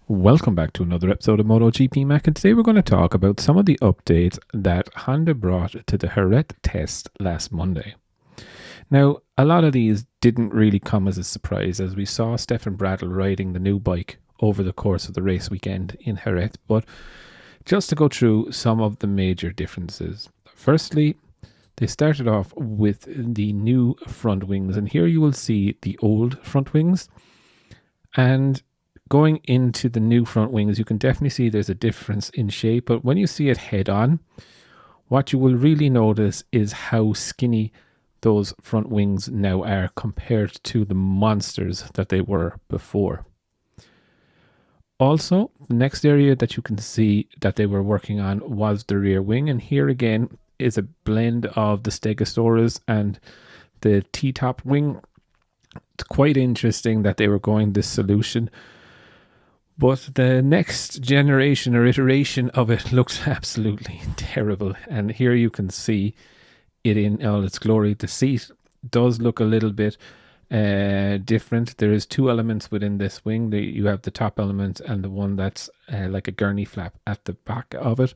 Welcome back to another episode of Motogp Mac, and today we're going to talk about some of the updates that Honda brought to the Jerez test last Monday. Now, a lot of these didn't really come as a surprise, as we saw Stefan Bradl riding the new bike over the course of the race weekend in Jerez, but just to go through some of the major differences. Firstly, they started off with the new front wings, and here you will see the old front wings, and going into the new front wings, you can definitely see there's a difference in shape, but when you see it head on, what you will really notice is how skinny those front wings now are compared to the monsters that they were before. Also, the next area that you can see that they were working on was the rear wing, and here again is a blend of the Stegosaurus and the T-top wing. It's quite interesting that they were going this solution. But the next generation or iteration of it looks absolutely terrible. And here you can see it in all its glory. The seat does look a little bit different. There is two elements within this wing. You have the top element and the one that's like a gurney flap at the back of it.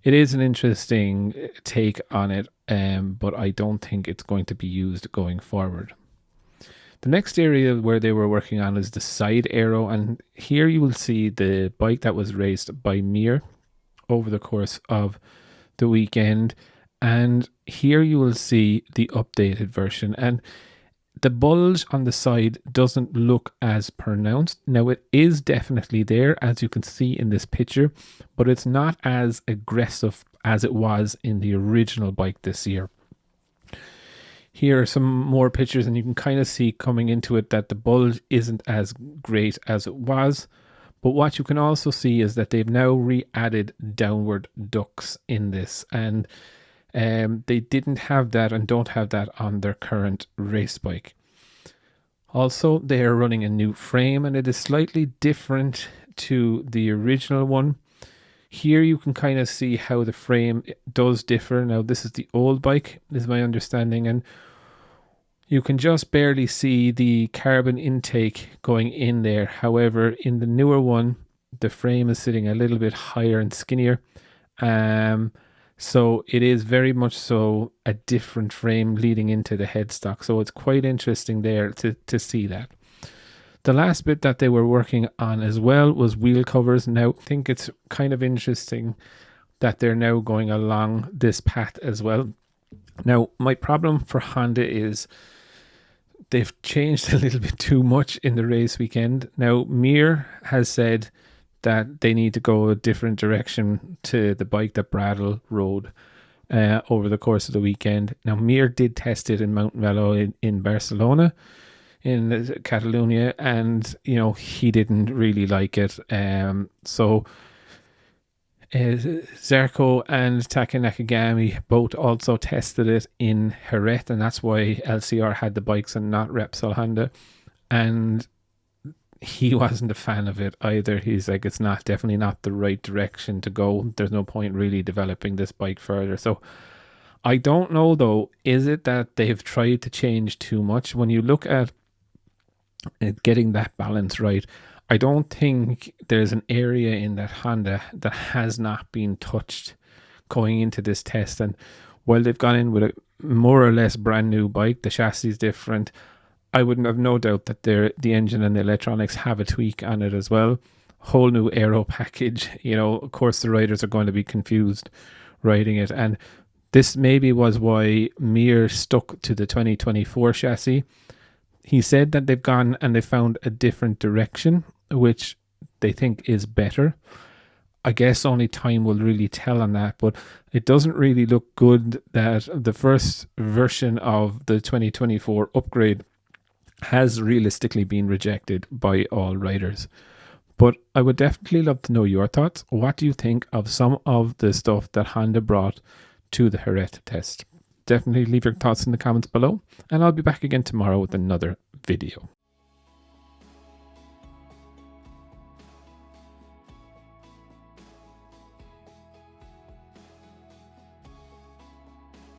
It is an interesting take on it, but I don't think it's going to be used going forward. The next area where they were working on is the side aero, and here you will see the bike that was raced by Mir over the course of the weekend, and here you will see the updated version, and the bulge on the side doesn't look as pronounced. Now it is definitely there, as you can see in this picture, but it's not as aggressive as it was in the original bike this year. Here are some more pictures, and you can kind of see coming into it that the bulge isn't as great as it was. But what you can also see is that they've now re-added downward ducts in this, and they didn't have that and don't have that on their current race bike. Also, they are running a new frame, and it is slightly different to the original one. Here you can kind of see how the frame does differ. Now this is the old bike, is my understanding, and you can just barely see the carbon intake going in there. However, in the newer one, the frame is sitting a little bit higher and skinnier. So it is very much so a different frame leading into the headstock. So it's quite interesting there to see that. The last bit that they were working on as well was wheel covers. Now, I think it's kind of interesting that they're now going along this path as well. Now, my problem for Honda is they've changed a little bit too much in the race weekend. Now, Mir has said that they need to go a different direction to the bike that Bradl rode over the course of the weekend. Now, Mir did test it in Mount Melo in Barcelona, in Catalonia, and he didn't really like it. So Zarco and Taka Nakagami both also tested it in Jerez, and that's why LCR had the bikes and not Repsol Honda, and he wasn't a fan of it either. He's like, it's definitely not the right direction to go. There's no point really developing this bike further. So I don't know though, is it that they've tried to change too much? When you look at getting that balance right, I don't think there's an area in that Honda that has not been touched going into this test. And while they've gone in with a more or less brand new bike, the chassis is different. I wouldn't have no doubt that the engine and the electronics have a tweak on it as well. Whole new aero package. Of course, the riders are going to be confused riding it. And this maybe was why Mir stuck to the 2024 chassis. He said that they've gone and they found a different direction, which they think is better. I guess only time will really tell on that, but it doesn't really look good that the first version of the 2024 upgrade has realistically been rejected by all riders. But I would definitely love to know your thoughts. What do you think of some of the stuff that Honda brought to the Jerez test? Definitely leave your thoughts in the comments below, and I'll be back again tomorrow with another video.